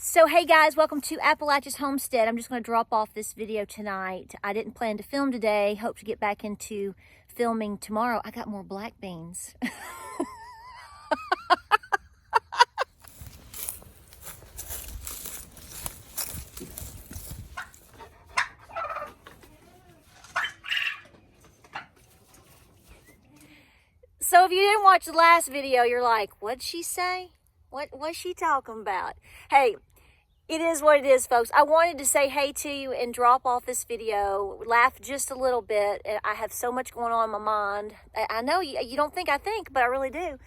So hey guys, welcome to Appalachia's Homestead. I'm just going to drop off this video tonight. I didn't plan to film today. Hope to get back into filming tomorrow. I got more black beans. So if you didn't watch the last video, you're like, what'd she say? What's she talking about? Hey, it is what it is, folks. I wanted to say hey to you and drop off this video, laugh just a little bit. I have so much going on in my mind. I know you don't think I think, but I really do.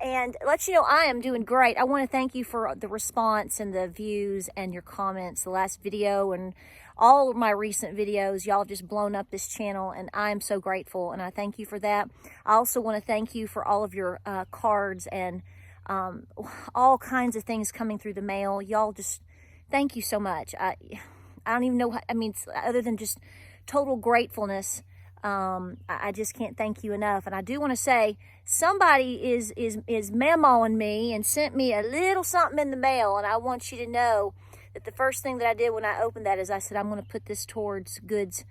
And let you know I am doing great. I want to thank you for the response and the views and your comments. The last video and all of my recent videos, y'all have just blown up this channel, and I am so grateful, and I thank you for that. I also want to thank you for all of your cards and all kinds of things coming through the mail. Y'all just thank you so much. I don't even know what I mean, other than just total gratefulness. I just can't thank you enough. And I do want to say somebody is memoing me and sent me a little something in the mail, and I want you to know that the first thing that I did when I opened that is I said I'm going to put this towards goods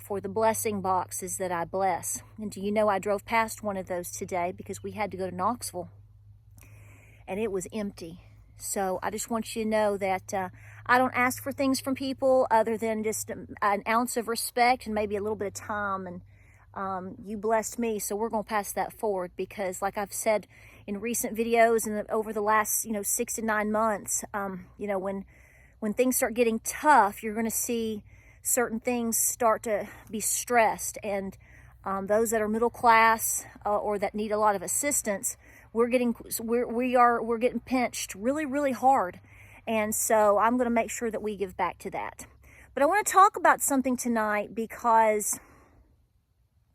for the blessing boxes that I bless. And do you know I drove past one of those today because we had to go to Knoxville and it was empty. So I just want you to know that I don't ask for things from people other than just an ounce of respect and maybe a little bit of time. And you blessed me, so we're going to pass that forward because, like I've said in recent videos and over the last 6 to 9 months, when things start getting tough, you're going to see certain things start to be stressed. And those that are middle class or that need a lot of assistance, we're getting pinched really, really hard. And so I'm going to make sure that we give back to that. But I want to talk about something tonight because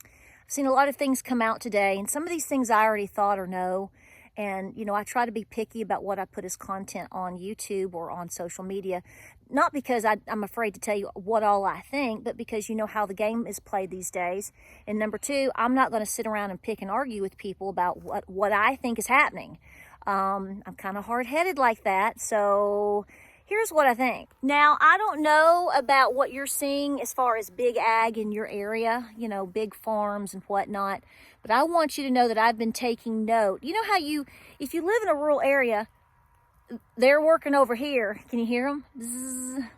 I've seen a lot of things come out today, and some of these things I already thought or know. And, I try to be picky about what I put as content on YouTube or on social media. Not because I'm afraid to tell you what all I think, but because you know how the game is played these days. And number two, I'm not going to sit around and pick and argue with people about what I think is happening. I'm kind of hard-headed like that, so here's what I think. Now, I don't know about what you're seeing as far as big ag in your area, big farms and whatnot, but I want you to know that I've been taking note. You know how if you live in a rural area, they're working over here. Can you hear them? Bzzz.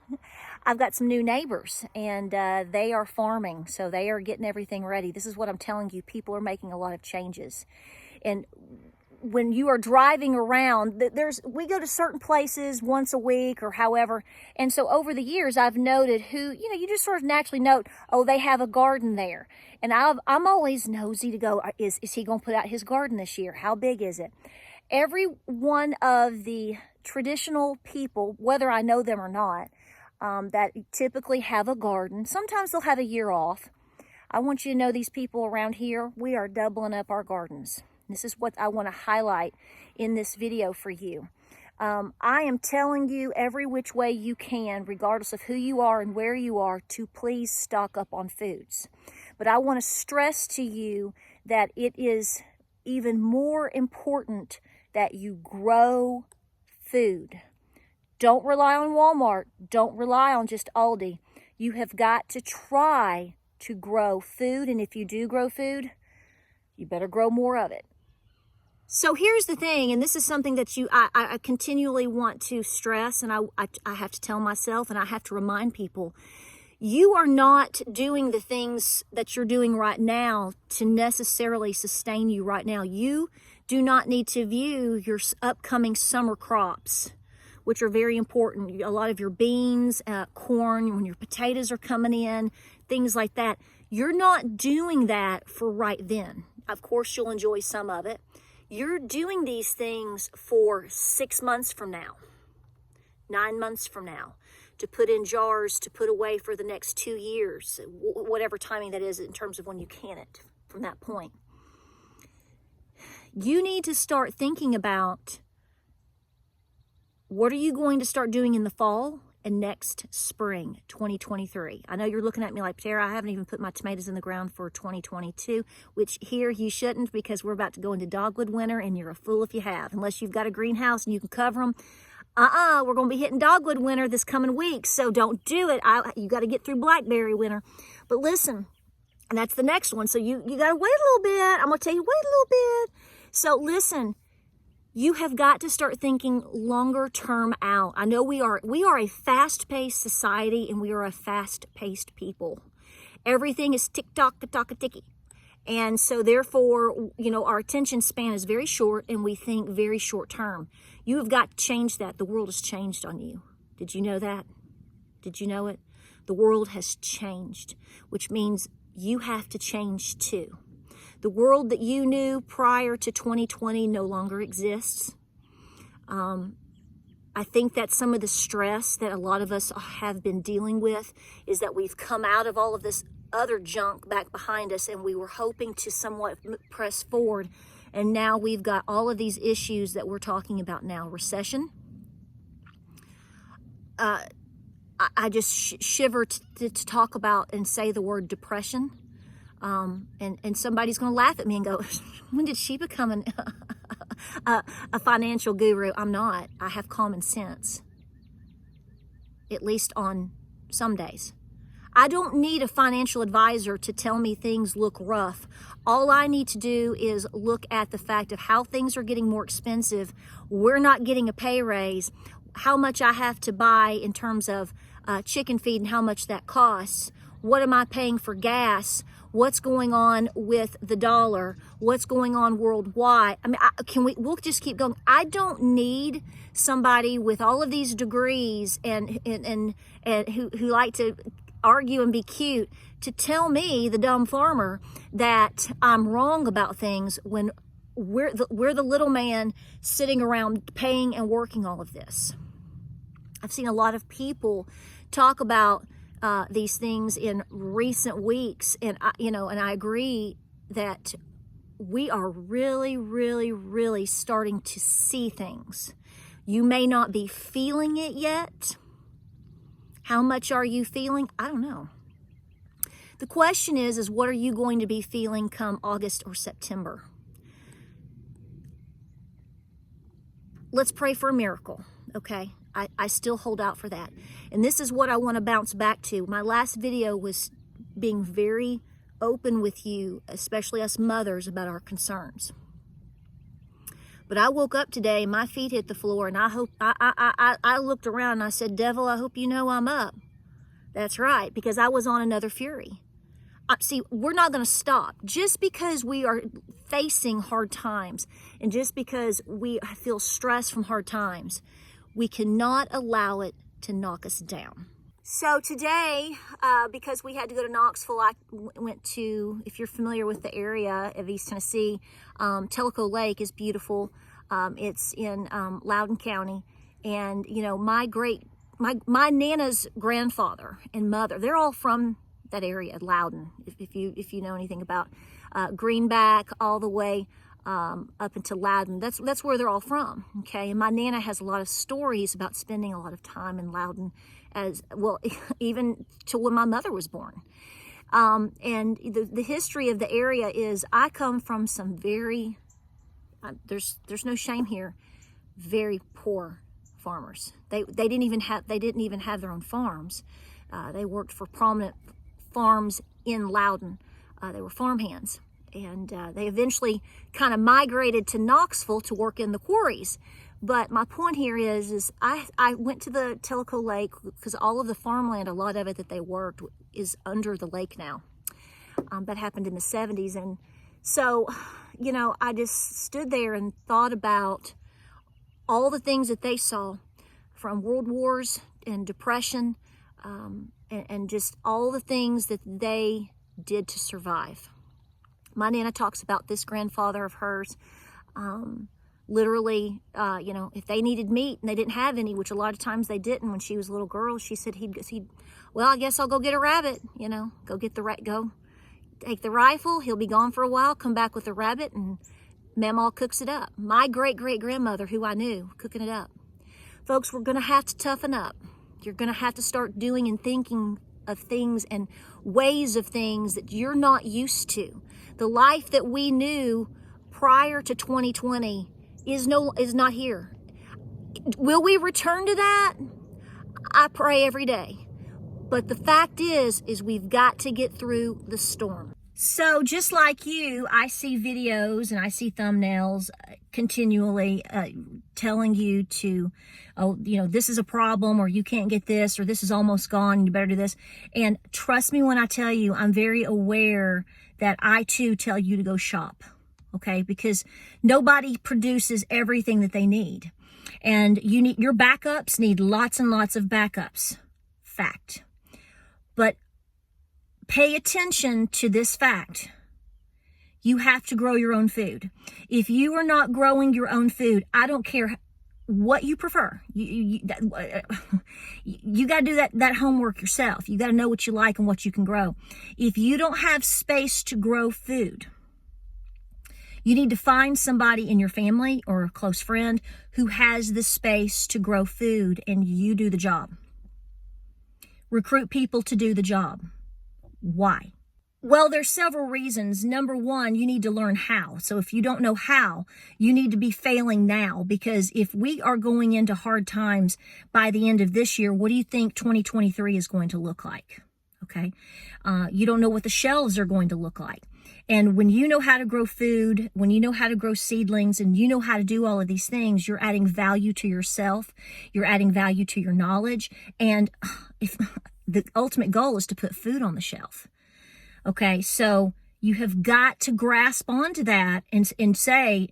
I've got some new neighbors, and they are farming, so they are getting everything ready. This is what I'm telling you. People are making a lot of changes. And when you are driving around, we go to certain places once a week or however. And so over the years, I've noted who, you just sort of naturally note, oh, they have a garden there. And I'm always nosy to go, is he going to put out his garden this year? How big is it? Every one of the traditional people, whether I know them or not, that typically have a garden, sometimes they'll have a year off. I want you to know these people around here, we are doubling up our gardens. This is what I want to highlight in this video for you. I am telling you every which way you can, regardless of who you are and where you are, to please stock up on foods. But I want to stress to you that it is even more important that you grow food. Don't rely on Walmart. Don't rely on just Aldi. You have got to try to grow food, and if you do grow food, you better grow more of it. So here's the thing, and this is something that I continually want to stress, and I have to tell myself, and I have to remind people, you are not doing the things that you're doing right now to necessarily sustain you right now. You do not need to view your upcoming summer crops, which are very important. A lot of your beans, corn, when your potatoes are coming in, things like that. You're not doing that for right then. Of course, you'll enjoy some of it. You're doing these things for 6 months from now, 9 months from now, to put in jars, to put away for the next 2 years, whatever timing that is in terms of when you can it from that point. You need to start thinking about what are you going to start doing in the fall and next spring, 2023. I know you're looking at me like, Tara, I haven't even put my tomatoes in the ground for 2022, which here you shouldn't because we're about to go into dogwood winter, and you're a fool if you have. Unless you've got a greenhouse and you can cover them, we're going to be hitting dogwood winter this coming week, so don't do it. You got to get through blackberry winter. But listen, and that's the next one. So you got to wait a little bit. I'm going to tell you, wait a little bit. So listen, you have got to start thinking longer term out. I know we are a fast-paced society, and we are a fast-paced people. Everything is tick-tock-a-tock-a-ticky. And so therefore, our attention span is very short, and we think very short term. You have got to change that. The world has changed on you. Did you know that? Did you know it? The world has changed, which means you have to change too. The world that you knew prior to 2020 no longer exists. I think that some of the stress that a lot of us have been dealing with is that we've come out of all of this other junk back behind us, and we were hoping to somewhat press forward, and now we've got all of these issues that we're talking about now. Recession. I just shiver to talk about and say the word depression, and somebody's going to laugh at me and go, when did she become a financial guru? I'm not. I have common sense, at least on some days. I don't need a financial advisor to tell me things look rough. All I need to do is look at the fact of how things are getting more expensive. We're not getting a pay raise. How much I have to buy in terms of chicken feed and how much that costs. What am I paying for gas? What's going on with the dollar? What's going on worldwide? I mean, we'll just keep going. I don't need somebody with all of these degrees and who like to argue and be cute to tell me, the dumb farmer, that I'm wrong about things when we're the little man sitting around paying and working all of this. I've seen a lot of people talk about these things in recent weeks, and I agree that we are really, really, really starting to see things. You may not be feeling it yet. How much are you feeling? I don't know. The question is what are you going to be feeling come August or September? Let's pray for a miracle, okay? I still hold out for that. And this is what I want to bounce back to. My last video was being very open with you, especially us mothers, about our concerns. But I woke up today, my feet hit the floor, and I looked around and I said, devil, I hope you know I'm up. That's right, because I was on another fury. See, we're not going to stop. Just because we are facing hard times and just because we feel stress from hard times, we cannot allow it to knock us down. So today, because we had to go to Knoxville, I went to, if you're familiar with the area of East Tennessee, Tellico Lake is beautiful. It's in Loudoun County. And, my Nana's grandfather and mother, they're all from that area, Loudoun, if you know anything about Greenback all the way up into Loudoun. That's where they're all from, okay? And my Nana has a lot of stories about spending a lot of time in Loudoun, as well, even to when my mother was born. And the history of the area is, I come from some very, there's no shame here, very poor farmers. They didn't even have their own farms. They worked for prominent farms in Loudoun. They were farmhands. And they eventually kind of migrated to Knoxville to work in the quarries. But my point here is I went to the Tellico Lake because all of the farmland, a lot of it that they worked, is under the lake now. That happened in the 70s. And so, I just stood there and thought about all the things that they saw, from world wars and depression, and just all the things that they did to survive. My Nana talks about this grandfather of hers, literally, if they needed meat and they didn't have any, which a lot of times they didn't when she was a little girl, she said well, I guess I'll go get a rabbit, go take the rifle, he'll be gone for a while, come back with the rabbit, and Mamaw cooks it up. My great-great-grandmother, who I knew, cooking it up. Folks, we're going to have to toughen up. You're going to have to start doing and thinking of things and ways of things that you're not used to. The life that we knew prior to 2020 is not here. Will we return to that? I pray every day. But the fact is we've got to get through the storm. So just like you, I see videos and I see thumbnails continually telling you to, oh, you know, this is a problem, or you can't get this, or this is almost gone, you better do this. And trust me when I tell you, I'm very aware that I too tell you to go shop, okay? Because nobody produces everything that they need. And your backups need lots and lots of backups. Fact. But pay attention to this fact. You have to grow your own food. If you are not growing your own food, I don't care what you prefer. You got to do that homework yourself. You got to know what you like and what you can grow. If you don't have space to grow food, you need to find somebody in your family or a close friend who has the space to grow food, and you do the job. Recruit people to do the job. Why? Well, there's several reasons. Number one, you need to learn how. So if you don't know how, you need to be failing now, because if we are going into hard times by the end of this year, what do you think 2023 is going to look like? Okay. You don't know what the shelves are going to look like. And when you know how to grow food, when you know how to grow seedlings, and you know how to do all of these things, you're adding value to yourself. You're adding value to your knowledge. And if the ultimate goal is to put food on the shelf. Okay, so you have got to grasp onto that and say,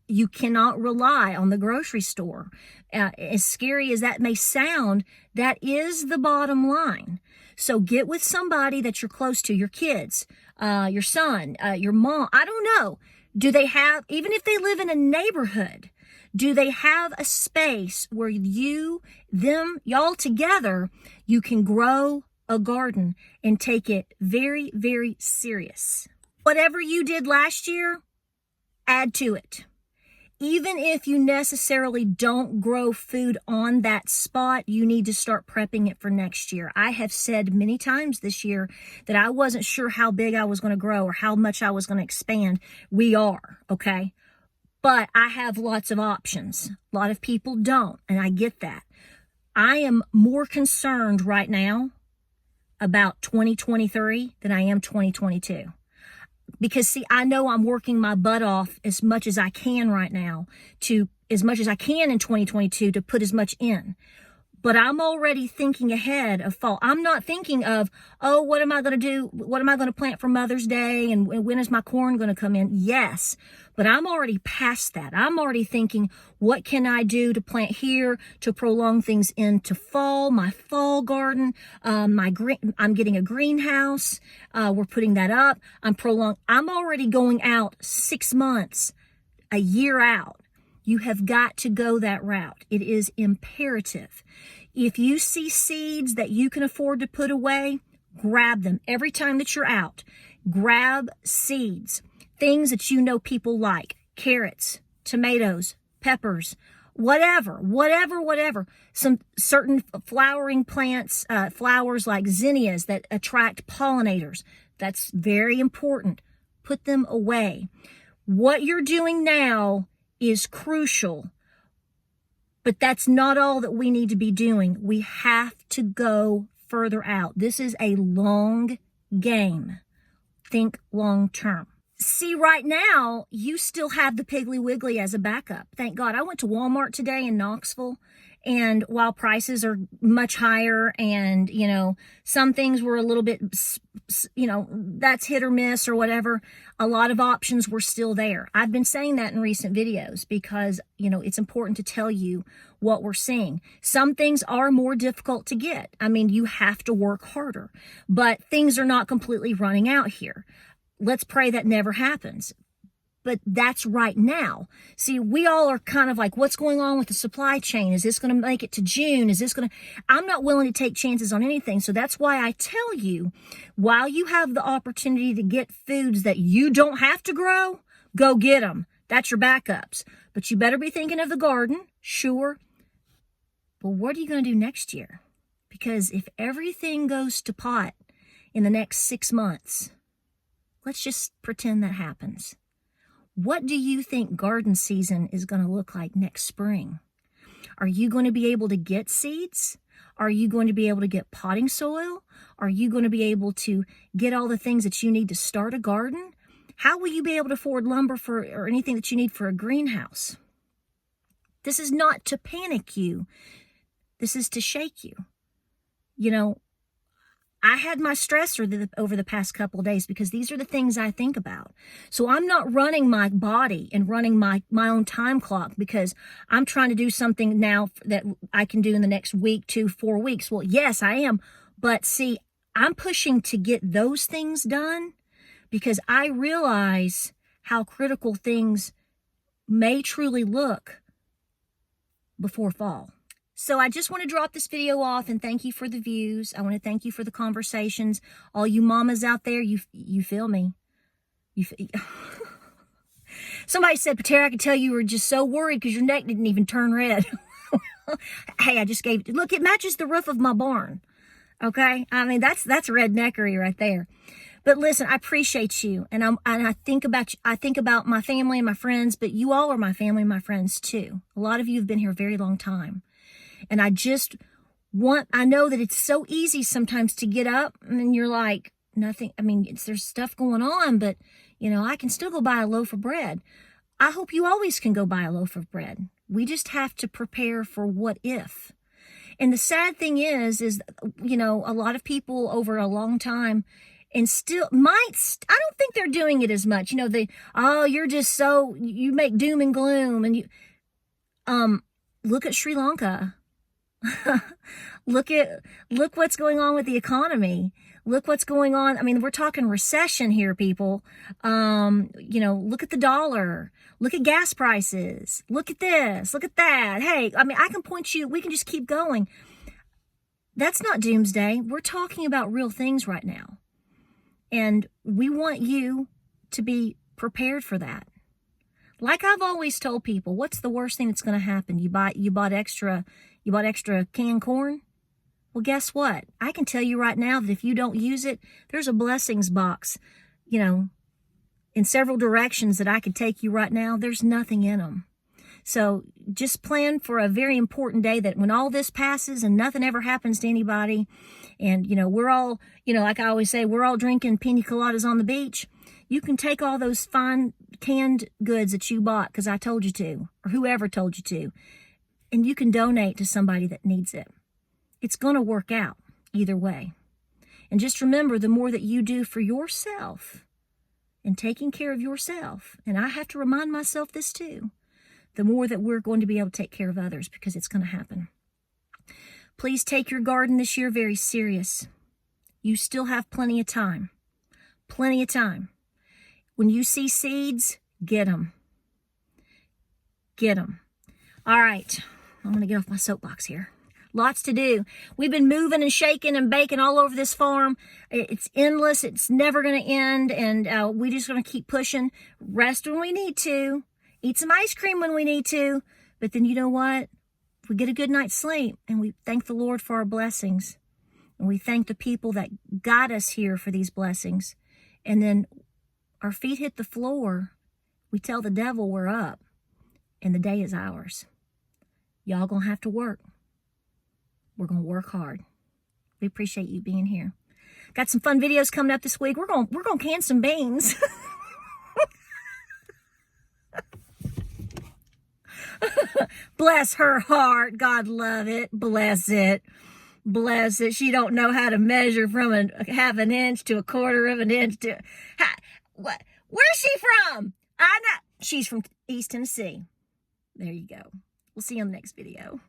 you cannot rely on the grocery store. As scary as that may sound, that is the bottom line. So get with somebody that you're close to, your kids, your son, your mom. I don't know. Do they have, even if they live in a neighborhood, do they have a space where y'all together, you can grow a garden and take it very, very serious? Whatever you did last year, add to it. Even if you necessarily don't grow food on that spot, you need to start prepping it for next year. I have said many times this year that I wasn't sure how big I was going to grow or how much I was going to expand. We are, okay? But I have lots of options. A lot of people don't, and I get that. I am more concerned right now about 2023 than I am 2022. Because, see, I know I'm working my butt off as much as I can right now, as much as I can in 2022 to put as much in. But I'm already thinking ahead of fall. I'm not thinking of, oh, what am I going to do? What am I going to plant for Mother's Day? And when is my corn going to come in? Yes, but I'm already past that. I'm already thinking, what can I do to plant here to prolong things into fall, my fall garden, I'm getting a greenhouse. We're putting that up. I'm already going out 6 months, a year out. You have got to go that route. It is imperative. If you see seeds that you can afford to put away, grab them. Every time that you're out, grab seeds. Things that you know people like. Carrots, tomatoes, peppers, whatever. Some certain flowering plants, flowers like zinnias that attract pollinators. That's very important. Put them away. What you're doing now is crucial, but that's not all that we need to be doing. We have to go further out. This is a long game. Think long term. See, right now, you still have the Piggly Wiggly as a backup. Thank God. I went to Walmart today in Knoxville, and while prices are much higher and, some things were a little bit, that's hit or miss or whatever, a lot of options were still there. I've been saying that in recent videos because, it's important to tell you what we're seeing. Some things are more difficult to get. I mean, you have to work harder, but things are not completely running out here. Let's pray that never happens. But that's right now. See, we all are kind of like, what's going on with the supply chain? Is this going to make it to June? I'm not willing to take chances on anything. So that's why I tell you, while you have the opportunity to get foods that you don't have to grow, go get them. That's your backups. But you better be thinking of the garden, sure. But what are you going to do next year? Because if everything goes to pot in the next 6 months, let's just pretend that happens. What do you think garden season is going to look like next spring? Are you going to be able to get seeds? Are you going to be able to get potting soil? Are you going to be able to get all the things that you need to start a garden? How will you be able to afford lumber or anything that you need for a greenhouse? This is not to panic you. This is to shake you. You know, I had my stressor over the past couple of days because these are the things I think about. So I'm not running my body and running my own time clock because I'm trying to do something now that I can do in the next week, 2, 4 weeks. Well, yes, I am. But see, I'm pushing to get those things done because I realize how critical things may truly look before fall. So I just want to drop this video off and thank you for the views. I want to thank you for the conversations. All you mamas out there, you feel me. Somebody said, Patera, I could tell you were just so worried because your neck didn't even turn red. Hey, I just gave it. Look, it matches the roof of my barn. Okay? I mean, that's redneckery right there. But listen, I appreciate you, and I think about my family and my friends, but you all are my family and my friends too. A lot of you have been here a very long time. And I know that it's so easy sometimes to get up and you're like, nothing. I mean, there's stuff going on, but you know, I can still go buy a loaf of bread. I hope you always can go buy a loaf of bread. We just have to prepare for what if. And the sad thing is, you know, a lot of people over a long time and still I don't think they're doing it as much. You know, you're just so, you make doom and gloom and look at Sri Lanka. Look what's going on with the economy. Look what's going on. I mean, we're talking recession here, people. You know, look at the dollar. Look at gas prices. Look at this. Look at that. Hey, I mean, I can point you. We can just keep going. That's not doomsday. We're talking about real things right now. And we want you to be prepared for that. Like I've always told people, what's the worst thing that's going to happen? You bought extra canned corn? Well, guess what? I can tell you right now that if you don't use it, there's a blessings box, you know, in several directions that I could take you right now. There's nothing in them. So just plan for a very important day that when all this passes and nothing ever happens to anybody, and, you know, we're all, you know, like I always say, we're all drinking pina coladas on the beach. You can take all those fine canned goods that you bought because I told you to, or whoever told you to, and you can donate to somebody that needs it. It's going to work out either way. And just remember, the more that you do for yourself and taking care of yourself, and I have to remind myself this too, the more that we're going to be able to take care of others because it's going to happen. Please take your garden this year very serious. You still have plenty of time. Plenty of time. When you see seeds, get them. Get them. All right. I'm going to get off my soapbox here. Lots to do. We've been moving and shaking and baking all over this farm. It's endless. It's never going to end. And we're just going to keep pushing. Rest when we need to. Eat some ice cream when we need to. But then you know what? We get a good night's sleep. And we thank the Lord for our blessings. And we thank the people that got us here for these blessings. And then our feet hit the floor. We tell the devil we're up. And the day is ours. Y'all gonna have to work. We're gonna work hard. We appreciate you being here. Got some fun videos coming up this week. We're gonna can some beans. Bless her heart. God love it. Bless it. Bless it. She don't know how to measure from a half an inch to a quarter of an inch to what? Where's she from? I know she's from East Tennessee. There you go. We'll see you on the next video.